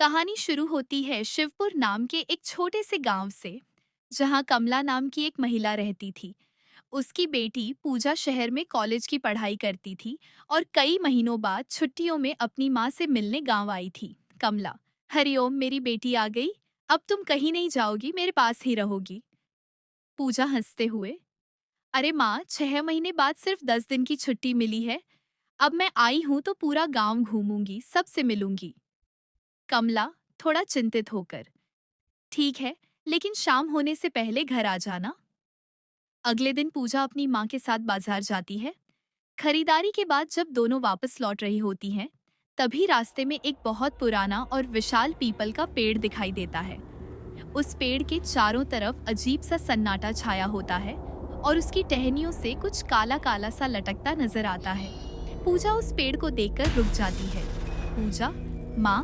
कहानी शुरू होती है शिवपुर नाम के एक छोटे से गांव से, जहां कमला नाम की एक महिला रहती थी। उसकी बेटी पूजा शहर में कॉलेज की पढ़ाई करती थी और कई महीनों बाद छुट्टियों में अपनी माँ से मिलने गांव आई थी। कमला, हरिओम, मेरी बेटी आ गई। अब तुम कहीं नहीं जाओगी, मेरे पास ही रहोगी। पूजा हंसते हुए, अरे माँ, 6 महीने बाद सिर्फ 10 दिन की छुट्टी मिली है। अब मैं आई हूँ तो पूरा गांव घूमूंगी, सबसे मिलूंगी। कमला, थोड़ा चिंतित होकर, ठीक है, लेकिन शाम होने से पहले घर आ जाना। अगले दिन पूजा अपनी माँ के साथ बाजार जाती है। खरीदारी के बाद जब दोनों वापस लौट रही होती हैं, तभी रास्ते में एक बहुत पुराना और विशाल पीपल का पेड़ दिखाई देता है। उस पेड़ के चारों तरफ अजीब सा सन्नाटा छाया होता है और उसकी टहनियों से कुछ काला काला सा लटकता नजर आता है। पूजा उस पेड़ को देखकर रुक जाती है। पूजा, माँ,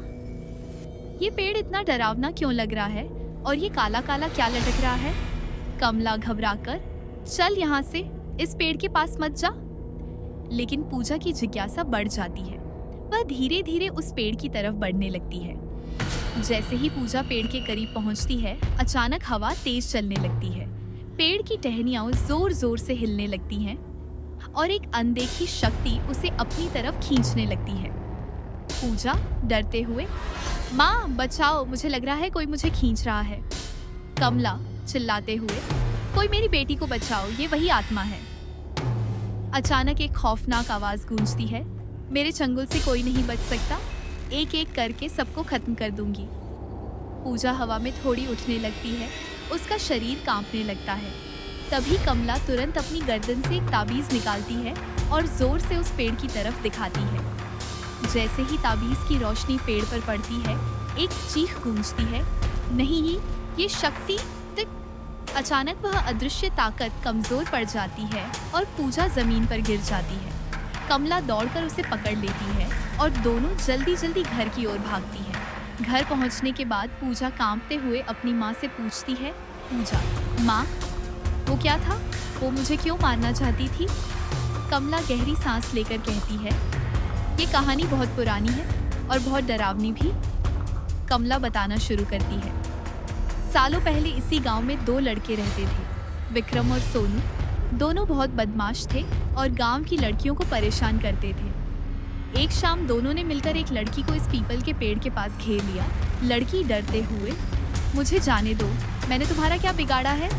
ये पेड़ इतना डरावना क्यों लग रहा है और ये काला काला क्या लटक रहा है? कमला घबराकर, चल यहाँ से, इस पेड़ के पास मत जा। लेकिन पूजा की जिज्ञासा बढ़ जाती है। वह धीरे धीरे उस पेड़ की तरफ बढ़ने लगती है। जैसे ही पूजा पेड़ के करीब पहुंचती है, अचानक हवा तेज चलने लगती है। पेड़ की टहनियां जोर जोर से हिलने लगती हैं और एक अनदेखी शक्ति उसे अपनी तरफ खींचने लगती है। पूजा डरते हुए, माँ बचाओ, मुझे लग रहा है कोई मुझे खींच रहा है। कमला चिल्लाते हुए, कोई मेरी बेटी को बचाओ, ये वही आत्मा है। अचानक एक खौफनाक आवाज गूंजती है, मेरे चंगुल से कोई नहीं बच सकता, एक एक करके सबको खत्म कर दूंगी। पूजा हवा में थोड़ी उठने लगती है, उसका शरीर कांपने लगता है। तभी कमला तुरंत अपनी गर्दन से एक ताबीज निकालती है और जोर से उस पेड़ की तरफ दिखाती है। जैसे ही ताबीज की रोशनी पेड़ पर पड़ती है, एक चीख गूंजती है, नहीं ही, ये शक्ति अचानक वह अदृश्य ताकत कमजोर पड़ जाती है और पूजा जमीन पर गिर जाती है। कमला दौड़कर उसे पकड़ लेती है और दोनों जल्दी जल्दी घर की ओर भागती है। घर पहुंचने के बाद पूजा कांपते हुए अपनी माँ से पूछती है, पूजा, माँ, वो क्या था? वो मुझे क्यों मारना चाहती थी? कमला गहरी सांस लेकर कहती है, ये कहानी बहुत पुरानी है और बहुत डरावनी भी। कमला बताना शुरू करती है। सालों पहले इसी गांव में 2 लड़के रहते थे, विक्रम और सोनू। दोनों बहुत बदमाश थे और गांव की लड़कियों को परेशान करते थे। एक शाम दोनों ने मिलकर एक लड़की को इस पीपल के पेड़ के पास घेर लिया। लड़की डरते हुए, मुझे जाने दो, मैंने तुम्हारा क्या बिगाड़ा है?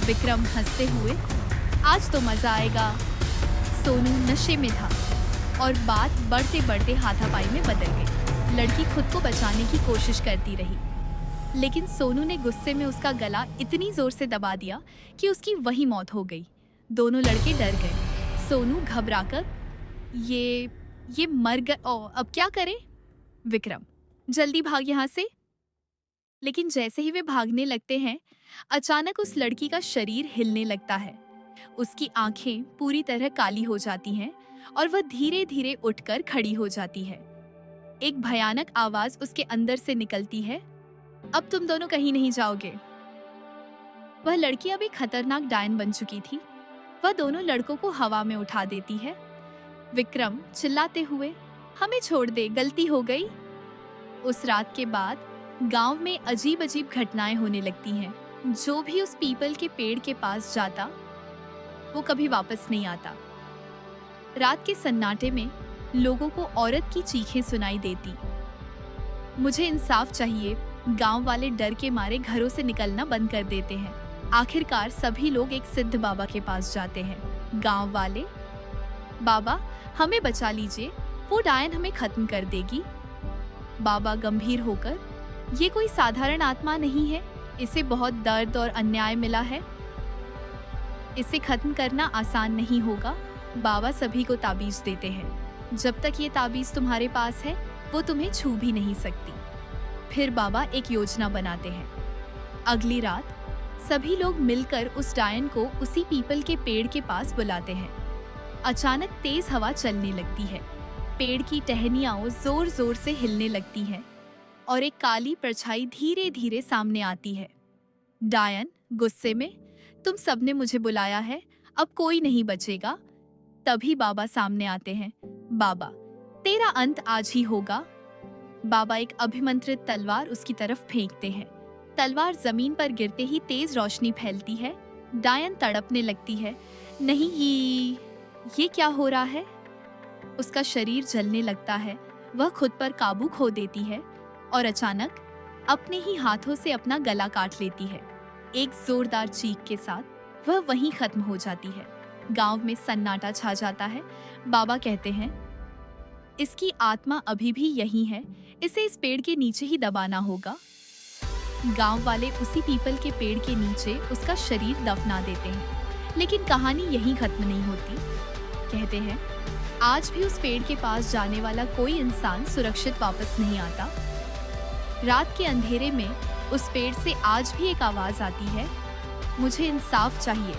विक्रम हंसते हुए, आज तो मजा आएगा। सोनू नशे में था और बात बढ़ते बढ़ते हाथापाई में बदल गई। लड़की खुद को बचाने की कोशिश करती रही, लेकिन सोनू ने गुस्से में उसका गला इतनी जोर से दबा दिया कि उसकी वही मौत हो गई। दोनों लड़के डर गए। सोनू घबराकर, ये मर गए, अब क्या करें? विक्रम, जल्दी भाग यहाँ से। लेकिन जैसे ही वे भागने लगते हैं, अचानक उस लड़की का शरीर हिलने लगता है। उसकी आंखें पूरी तरह काली हो जाती हैं और वह धीरे धीरे उठकर खड़ी हो जाती है। एक भयानक आवाज उसके अंदर से निकलती है, अब तुम दोनों कहीं नहीं जाओगे। वह लड़की अब एक खतरनाक डायन बन चुकी थी। वह दोनों लड़कों को हवा में उठा देती है। विक्रम चिल्लाते हुए, हमें छोड़ दे, गलती हो गई। उस रात के बाद गांव में अजीब अजीब घटनाएं होने लगती हैं। जो भी उस पीपल के पेड़ के पास जाता, वो कभी वापस नहीं आता। रात के सन्नाटे में लोगों को औरत की चीखें सुनाई देती। मुझे इंसाफ चाहिए। गांव वाले डर के मारे घरों से निकलना बंद कर देते हैं। आखिरकार सभी लोग एक सिद्ध बाबा के पास जाते हैं। गांव वाले, बाबा हमें बचा लीजिए, वो डायन हमें खत्म कर देगी। बाबा गंभीर होकर, ये कोई साधारण आत्मा नहीं है, इसे बहुत दर्द और अन्याय मिला है, इसे खत्म करना आसान नहीं होगा। बाबा सभी को ताबीज देते हैं, जब तक ये ताबीज तुम्हारे पास है वो तुम्हें छू भी नहीं सकती। फिर बाबा एक योजना बनाते हैं। अगली रात सभी लोग मिलकर उस डायन को उसी पीपल के पेड़ के पास बुलाते हैं। अचानक तेज हवा चलने लगती है। पेड़ की टहनियां जोर जोर से हिलने लगती हैं और एक काली परछाई धीरे धीरे सामने आती है। डायन गुस्से में, तुम सबने मुझे बुलाया है, अब कोई नहीं बचेगा। तभी बाबा सामने आते हैं। बाबा, तेरा अंत आज ही होगा। बाबा एक अभिमंत्रित तलवार उसकी तरफ फेंकते हैं। तलवार जमीन पर गिरते ही तेज रोशनी फैलती है। डायन तड़पने लगती है। नहीं, ये क्या हो रहा है? उसका शरीर जलने लगता है। वह खुद पर काबू खो देती है और अचानक अपने ही हाथों से अपना गला काट लेती है। एक जोरदार चीख के साथ वह वहीं खत्म हो जाती है। गांव में सन्नाटा छा जाता है। बाबा कहते हैं, इसकी आत्मा अभी भी यही है, इसे इस पेड़ के नीचे ही दबाना होगा। गांव वाले उसी पीपल के पेड़ के नीचे उसका शरीर दफना देते हैं। लेकिन कहानी यहीं खत्म नहीं होती। कहते हैं, आज भी उस पेड़ के पास जाने वाला कोई इंसान सुरक्षित वापस नहीं आता। रात के अंधेरे में उस पेड़ से आज भी एक आवाज आती है, मुझे इंसाफ चाहिए।